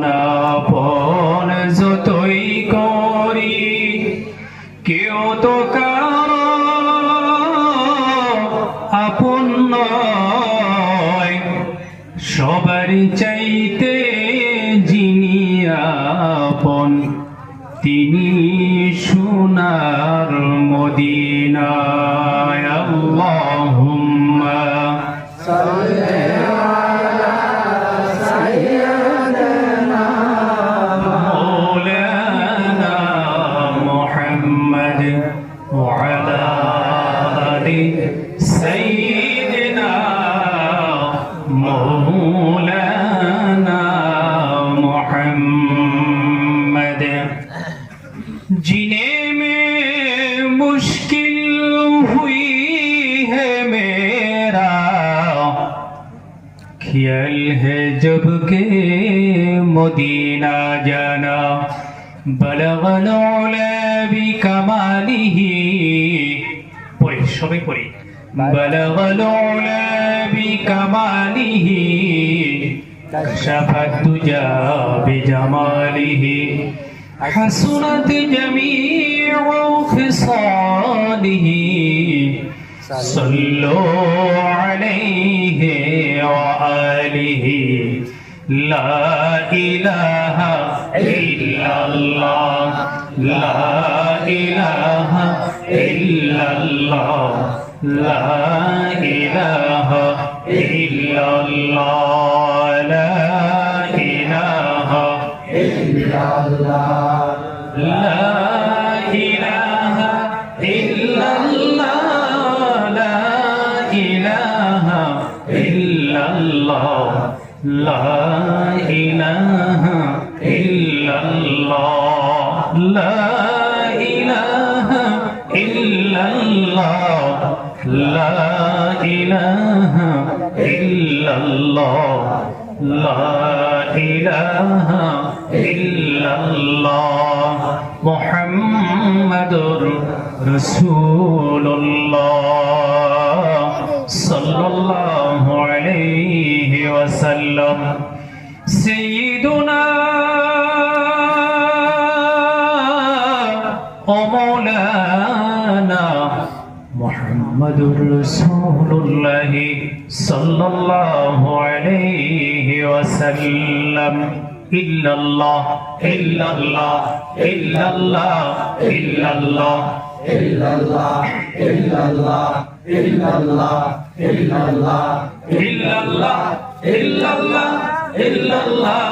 আপন যতই করি কেউ তো কারো আপন নয়, সবারই চাইতে যিনি আপন তিনি সোনার মদিনায়। আল্লাহুম্মা সাল্লি আলা সাইয়্যিদিনা মাওলানা মুহাম্মদ ওয়া আলা আলি সাইয়্যিদিনা মাওলানা मुहम्मद। जीने में मुश्किल हुई है मेरा, ख्याल है जब के मदीना जाना, बलगल उला बिकमालिही, पढ़े सबाई पढ़े, बलगल उला बिकमालिही, كشف الدجى بجماله، حسنت جميع خصاله، صلوا عليه وآله، لا إله إلا الله، لا إله إلا الله، لا إله إلا الله، لا إله إلا الله، لا إله إلا الله، لا إله إلا الله، لا إله إلا الله، لا إله إلا الله، لا إله إلا الله، لا إله إلا الله، محمد رسول الله صلى الله عليه وسلم، سيدنا ومولانا محمد رسول الله صلى الله عليه وسلم، إلا الله إلا الله إلا الله إلا الله إلا الله إلا الله إلا الله إلا الله إلا الله إلا الله إلا الله